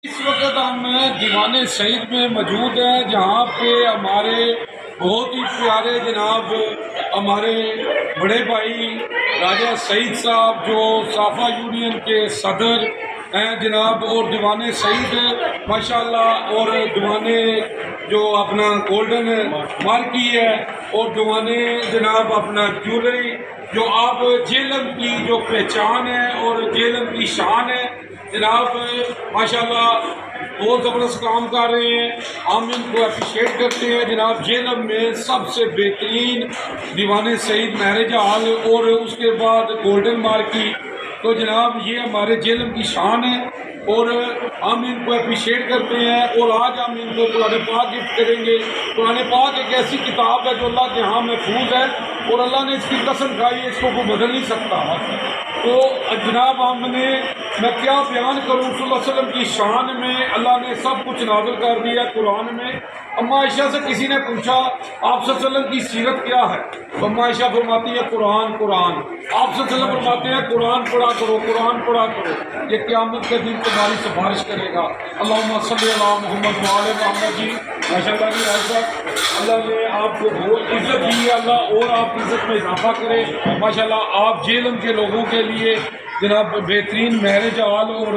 इस वक्त हम दीवाने सईद में मौजूद हैं, जहाँ पे हमारे बहुत ही प्यारे जनाब हमारे बड़े भाई राजा सईद साहब जो साफा यूनियन के सदर हैं जनाब, और दीवाने सईद माशाल्लाह, और दीवाने जो अपना गोल्डन मार्की है, और दीवाने जनाब अपना ज्वेलरी जो आप जेलम की जो पहचान है और जेलम की शान है जनाब, माशाल्लाह बहुत ज़बरदस्त काम कर रहे हैं। हम इनको अप्रिशिएट करते हैं जनाब। जेलम में सबसे बेहतरीन दीवाने सईद मैरिज हॉल और उसके बाद गोल्डन मार्की, तो जनाब ये हमारे जेलम की शान है और हम इनको अप्रिशिएट करते हैं। और आज हम इनको कुरान पाक गिफ्ट करेंगे। कुरान पाक एक ऐसी किताब है जो अल्लाह के यहाँ महफूज है और अल्लाह ने इसकी कसम खाई है, इसको कोई बदल नहीं सकता। तो जनाब हमने, मैं क्या बयान करूँ, सल्लल्लाहु अलैहि वसल्लम की शान में अल्लाह ने सब कुछ नाज़िल कर दिया कुरान में। अम्मा आयशा से किसी ने पूछा आप सल्लल्लाहु अलैहि वसल्लम की सीरत क्या है, तो अम्मा आयशा फरमाती है कुरान कुरान। आप सल्लल्लाहु अलैहि वसल्लम फरमाते हैं कुरान पढ़ा करो, कुरान पढ़ा करो, ये क़यामत के दिन तुम्हारी सिफारिश करेगा। अल्लाहुम्मा सल्ली अला मुहम्मद व आले मुहम्मद जी। माशाअल्लाह जी ऐसा अल्लाह ने आपको बहुत इज्जत दी है, अल्लाह और आप इज्जत में इजाफा करे। माशाअल्लाह आप जेलम के लोगों के लिए जनाब बेहतरीन मैरिज हॉल और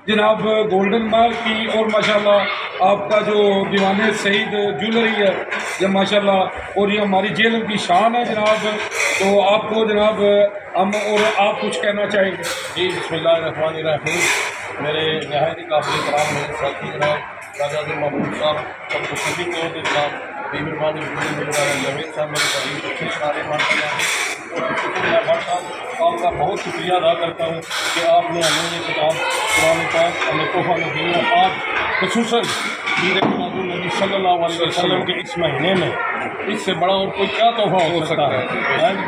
जनाब गोल्डन मार्क की, और माशाल्लाह आपका जो दीवाने सईद ज्वेलरी है जब माशाल्लाह, और ये हमारी जेलम की शान है जनाब। तो आपको जनाब हम और आप कुछ कहना चाहेंगे? जी बिस्मिल्लाहिर्रहमानिर्रहीम। मेरे नहायत ही काबिल कराम मेरे साथी जनाब राजा महमूद साहब, सबको सभी को जनाब मेहरबानी जवेद साहब मेरे करीब अच्छे सारे आपका बहुत शुक्रिया अदा करता हूँ कि आपने हमें ये किताब कुरान पाक हमें तोहफा में दी है। आज खुसूसन नबी सल्लल्लाहु अलैहि वसल्लम के इस महीने में इससे बड़ा और कोई क्या तोहफा हो सकता है।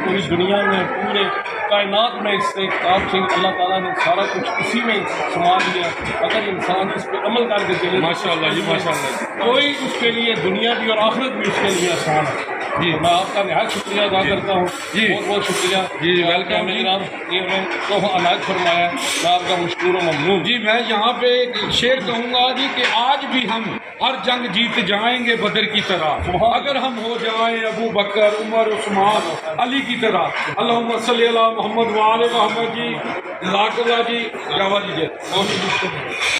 पूरी दुनिया में पूरे कायनात में इससे किताब से अल्लाह ताला ने सारा कुछ इसी में समा दिया। अगर इंसान इस पर अमल करके चले माशाअल्लाह जी माशाअल्लाह, कोई उसके लिए दुनिया भी और आखिरत भी उसके लिए आसान है। जी मैं आपका नहायत शुक्रिया अदा करता हूँ जी, बहुत बहुत शुक्रिया जी। वेलकम जनाब, ये तोहफा अनायत फरमाया, मैं आपका मशकूर ममनून जी। मैं यहाँ पे एक शेर कहूँगा जी कि आज भी हम हर जंग जीत जाएंगे बदर की तरह, अगर हम हो जाएं अबू बकर उमर उस्मान अली की तरह। अल्लाहुम्मा सल्ली अला मुहम्मद व आले मुहम्मद जी। जज़ाकल्लाह जी। जावा जी।